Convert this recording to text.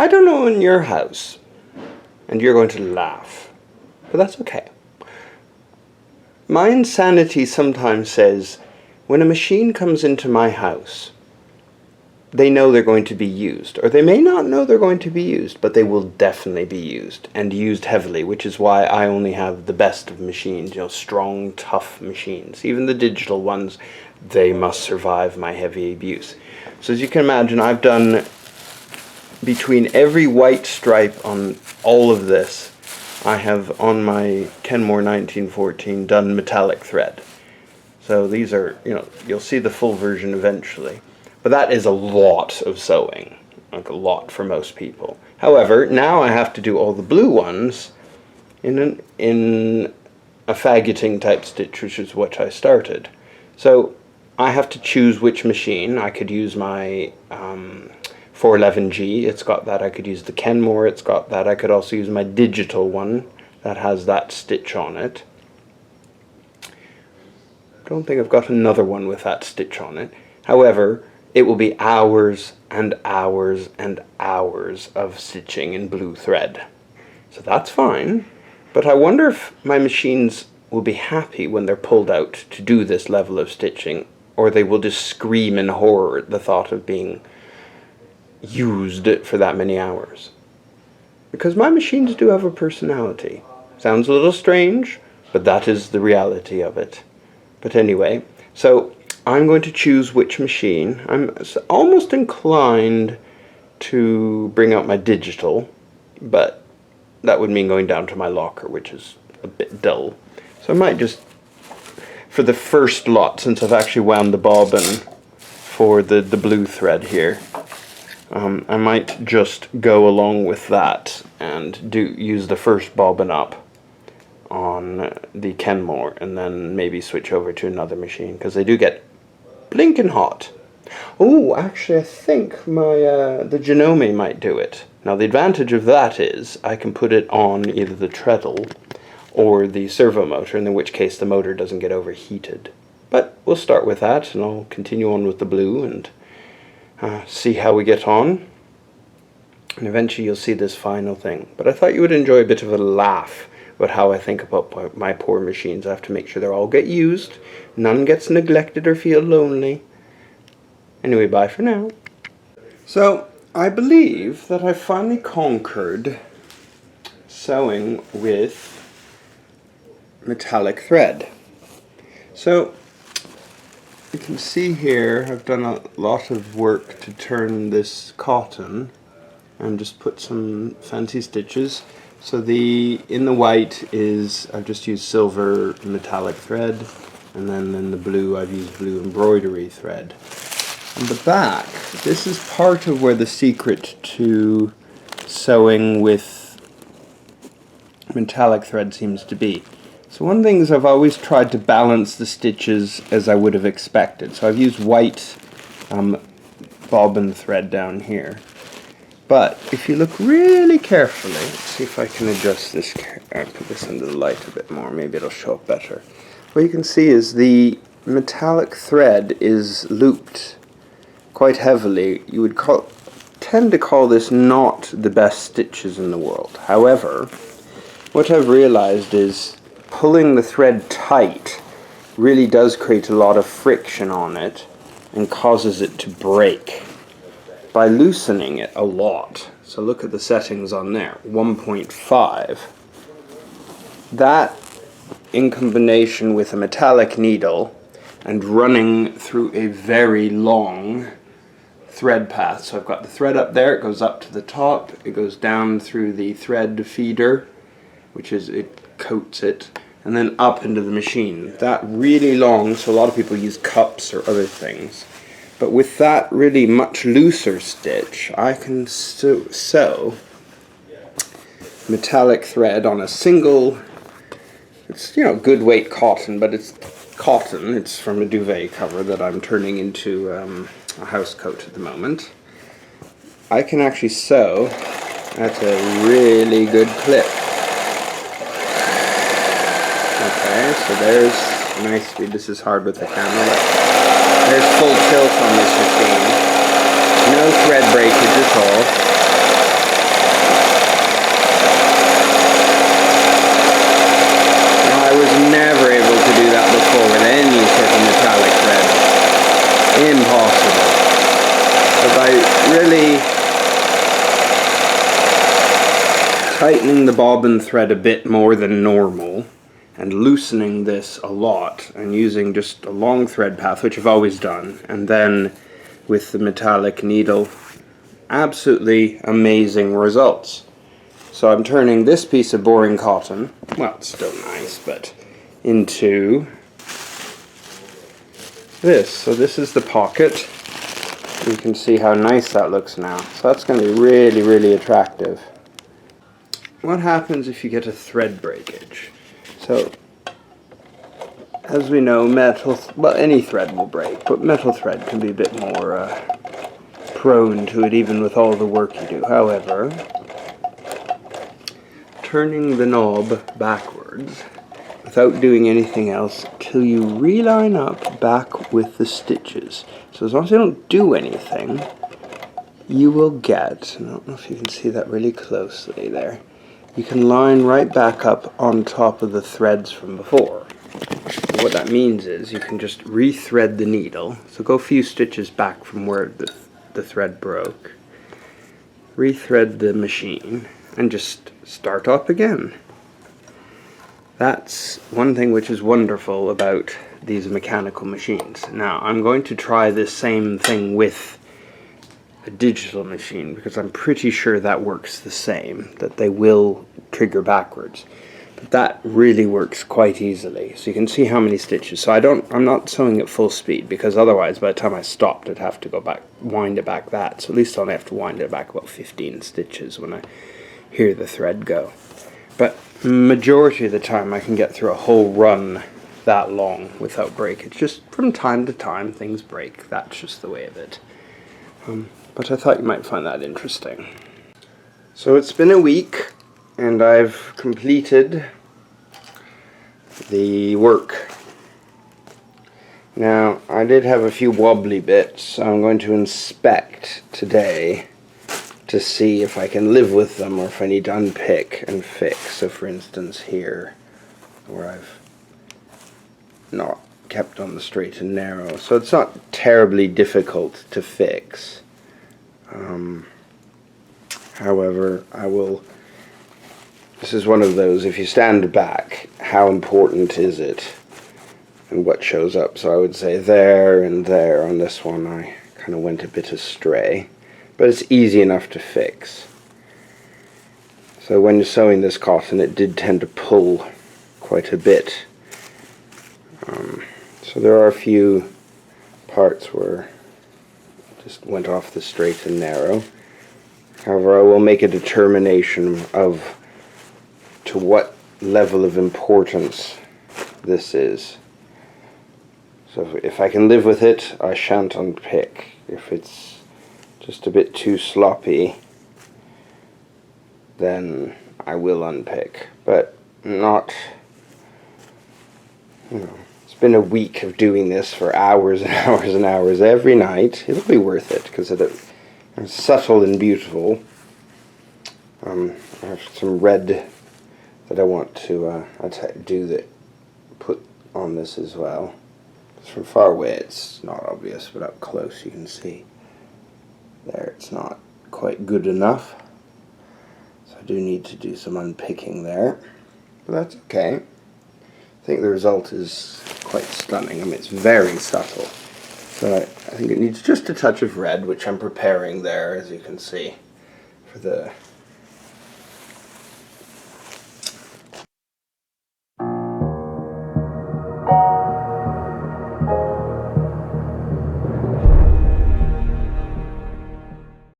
I don't know in your house, and you're going to laugh, but that's okay. My insanity sometimes says, when a machine comes into my house, they know they're going to be used, or they may not know they're going to be used, but they will definitely be used, and used heavily, which is why I only have the best of machines, strong, tough machines. Even the digital ones, they must survive my heavy abuse. So as you can imagine, I've done, between every white stripe on all of this, I have on my Kenmore 1914 done metallic thread. So these are, you'll see the full version eventually. But that is a lot of sewing, like a lot for most people. However, now I have to do all the blue ones in a faggoting type stitch, which is what I started. So I have to choose which machine. I could use my 411G, it's got that. I could use the Kenmore, it's got that. I could also use my digital one that has that stitch on it. I don't think I've got another one with that stitch on it. However, it will be hours and hours and hours of stitching in blue thread. So that's fine, but I wonder if my machines will be happy when they're pulled out to do this level of stitching, or they will just scream in horror at the thought of being used for that many hours. Because my machines do have a personality. Sounds a little strange, but that is the reality of it. But anyway, so I'm going to choose which machine. I'm almost inclined to bring out my digital, but that would mean going down to my locker, which is a bit dull. So I might just, for the first lot, since I've actually wound the bobbin for the blue thread here, I might just go along with that and use the first bobbin up on the Kenmore, and then maybe switch over to another machine, because they do get blinking hot. Oh, actually I think my the Genome might do it. Now the advantage of that is I can put it on either the treadle or the servo motor, in which case the motor doesn't get overheated. But we'll start with that, and I'll continue on with the blue and see how we get on. And eventually you'll see this final thing. But I thought you would enjoy a bit of a laugh about how I think about my poor machines. I have to make sure they all get used, none gets neglected or feel lonely. Anyway, bye for now. So, I believe that I've finally conquered sewing with metallic thread. So, you can see here I've done a lot of work to turn this cotton and just put some fancy stitches. So in the white is, I've just used silver metallic thread, and then in the blue I've used blue embroidery thread. On the back, this is part of where the secret to sewing with metallic thread seems to be. So one thing is I've always tried to balance the stitches as I would have expected. So I've used white bobbin thread down here. But if you look really carefully, let's see if I can adjust this, put this under the light a bit more, maybe it'll show up better. What you can see is the metallic thread is looped quite heavily. You would tend to call this not the best stitches in the world. However, what I've realized is pulling the thread tight really does create a lot of friction on it and causes it to break by loosening it a lot. So look at the settings on there, 1.5. That, in combination with a metallic needle and running through a very long thread path. So I've got the thread up there, it goes up to the top, it goes down through the thread feeder, which is, it coats it, and then up into the machine. That really long, so a lot of people use cups or other things. But with that really much looser stitch, I can sew metallic thread on a single, it's good weight cotton, but it's cotton, it's from a duvet cover that I'm turning into a house coat at the moment. I can actually sew at a really good clip. Okay, so there's nice speed. This is hard with the camera. There's full tilt on this machine. No thread breakage at all. really tightening the bobbin thread a bit more than normal and loosening this a lot and using just a long thread path, which I've always done, and then with the metallic needle, absolutely amazing results. So I'm turning this piece of boring cotton, well, it's still nice, but into this. So this is the pocket. You can see how nice that looks now. So that's going to be really, really attractive. What happens if you get a thread breakage? So, as we know, metal, well, any thread will break, but metal thread can be a bit more prone to it, even with all the work you do. However, turning the knob backwards without doing anything else till you reline up back with the stitches. So as long as you don't do anything, you will get, I don't know if you can see that really closely there, you can line right back up on top of the threads from before. What that means is you can just rethread the needle, so go a few stitches back from where the thread broke, rethread the machine, and just start up again. That's one thing which is wonderful about these mechanical machines. Now I'm going to try this same thing with a digital machine, because I'm pretty sure that works the same, that they will trigger backwards. But that really works quite easily. So you can see how many stitches. So I'm not sewing at full speed, because otherwise by the time I stopped I'd have to go back, wind it back that. So at least I only have to wind it back about 15 stitches when I hear the thread go. But majority of the time I can get through a whole run that long without breakage. Just from time to time things break. That's just the way of it. But I thought you might find that interesting. So it's been a week and I've completed the work. Now I did have a few wobbly bits, so I'm going to inspect today to see if I can live with them or if I need to unpick and fix. So for instance here, where I've not kept on the straight and narrow. So it's not terribly difficult to fix. However, this is one of those, if you stand back, how important is it and what shows up? So I would say there and there on this one I kind of went a bit astray, but it's easy enough to fix. So when you're sewing this cotton, it did tend to pull quite a bit. So there are a few parts where it just went off the straight and narrow. However, I will make a determination of to what level of importance this is. So if I can live with it, I shan't unpick. If it's just a bit too sloppy, then I will unpick. But not, it's been a week of doing this for hours and hours and hours every night. It'll be worth it because it's subtle and beautiful. I have some red that I want to put on this as well. From far away it's not obvious, but up close you can see there it's not quite good enough. So I do need to do some unpicking there, but that's okay. I think the result is quite stunning. I mean, it's very subtle. So I think it needs just a touch of red, which I'm preparing there, as you can see, for the